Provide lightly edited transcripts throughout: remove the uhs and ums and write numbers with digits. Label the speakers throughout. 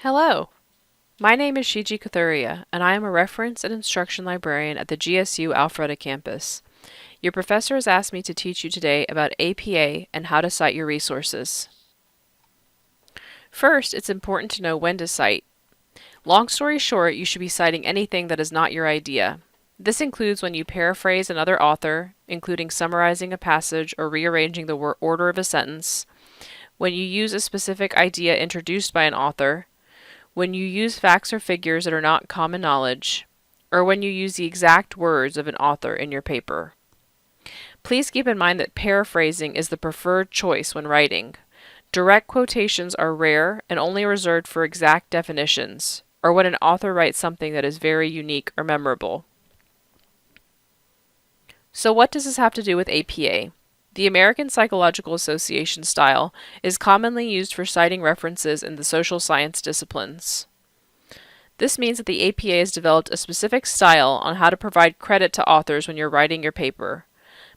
Speaker 1: Hello, my name is Shiji Kathuria, and I am a reference and instruction librarian at the GSU Alpharetta campus. Your professor has asked me to teach you today about APA and how to cite your resources. First, it's important to know when to cite. Long story short, you should be citing anything that is not your idea. This includes when you paraphrase another author, including summarizing a passage or rearranging the order of a sentence, when you use a specific idea introduced by an author, when you use facts or figures that are not common knowledge, or when you use the exact words of an author in your paper. Please keep in mind that paraphrasing is the preferred choice when writing. Direct quotations are rare and only reserved for exact definitions, or when an author writes something that is very unique or memorable. So what does this have to do with APA? The American Psychological Association style is commonly used for citing references in the social science disciplines. This means that the APA has developed a specific style on how to provide credit to authors when you're writing your paper.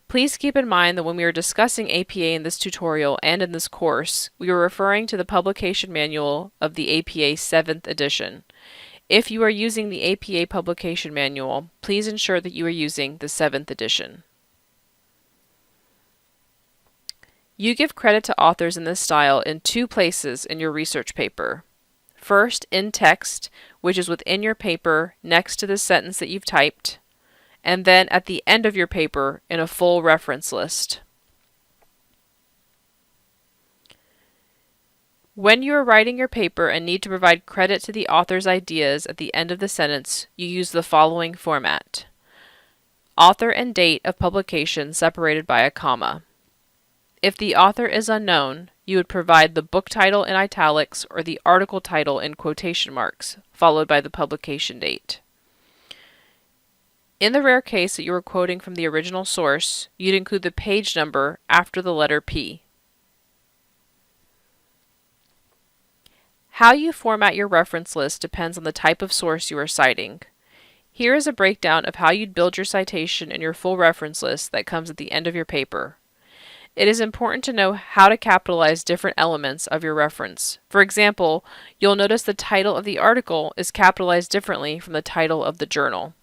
Speaker 1: Please keep in mind that when we are discussing APA in this tutorial and in this course, we are referring to the publication manual of the APA 7th edition. If you are using the APA publication manual, please ensure that you are using the 7th edition. You give credit to authors in this style in two places in your research paper. First, in text, which is within your paper next to the sentence that you've typed, and then at the end of your paper in a full reference list. When you are writing your paper and need to provide credit to the author's ideas at the end of the sentence, you use the following format: author and date of publication separated by a comma. If the author is unknown, you would provide the book title in italics or the article title in quotation marks, followed by the publication date. In the rare case that you were quoting from the original source, you'd include the page number after the letter P. How you format your reference list depends on the type of source you are citing. Here is a breakdown of how you'd build your citation in your full reference list that comes at the end of your paper. It is important to know how to capitalize different elements of your reference. For example, you'll notice the title of the article is capitalized differently from the title of the journal.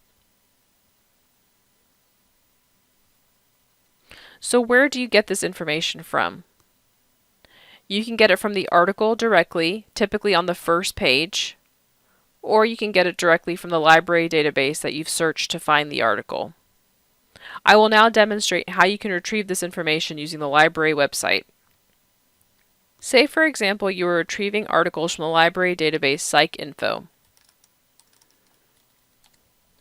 Speaker 1: So where do you get this information from? You can get it from the article directly, typically on the first page, or you can get it directly from the library database that you've searched to find the article. I will now demonstrate how you can retrieve this information using the library website. Say, for example, you are retrieving articles from the library database PsycInfo.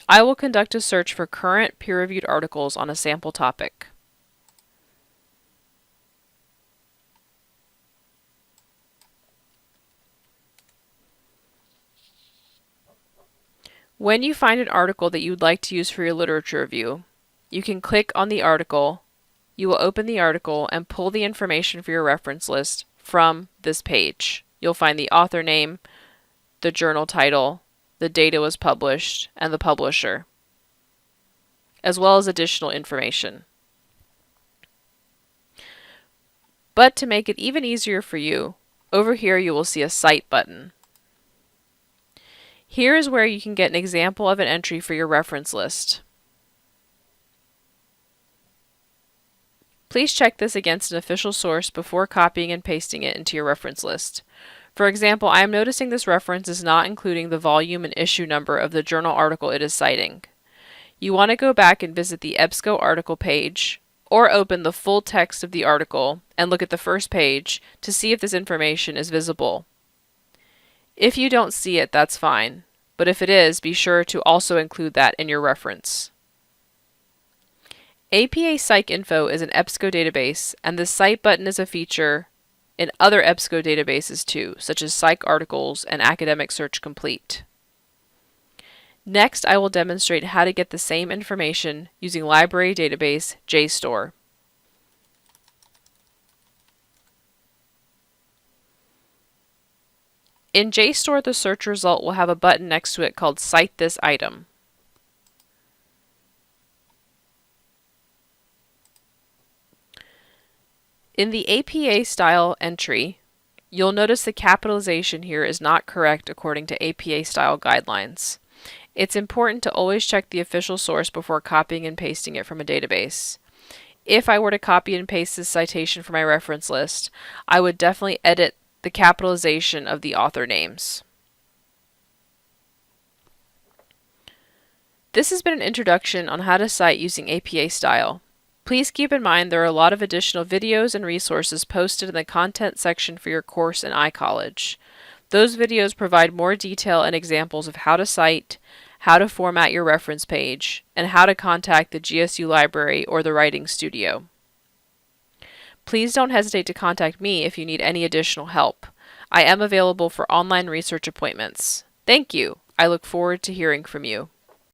Speaker 1: I will conduct a search for current peer-reviewed articles on a sample topic. When you find an article that you would like to use for your literature review, you can click on the article. You will open the article and pull the information for your reference list from this page. You'll find the author name, the journal title, the date it was published, and the publisher, as well as additional information. But to make it even easier for you, over here you will see a Cite button. Here is where you can get an example of an entry for your reference list. Please check this against an official source before copying and pasting it into your reference list. For example, I am noticing this reference is not including the volume and issue number of the journal article it is citing. You want to go back and visit the EBSCO article page, or open the full text of the article and look at the first page to see if this information is visible. If you don't see it, that's fine, but if it is, be sure to also include that in your reference. APA PsycInfo is an EBSCO database, and the Cite button is a feature in other EBSCO databases too, such as PsycArticles and Academic Search Complete. Next, I will demonstrate how to get the same information using library database JSTOR. In JSTOR, the search result will have a button next to it called Cite this item. In the APA style entry, You'll notice the capitalization here is not correct according to APA style guidelines. It's important to always check the official source before copying and pasting it from a database. If I were to copy and paste this citation from my reference list, I would definitely edit the capitalization of the author names. This has been an introduction on how to cite using APA style. Please keep in mind there are a lot of additional videos and resources posted in the content section for your course in iCollege. Those videos provide more detail and examples of how to cite, how to format your reference page, and how to contact the GSU Library or the Writing Studio. Please don't hesitate to contact me if you need any additional help. I am available for online research appointments. Thank you. I look forward to hearing from you.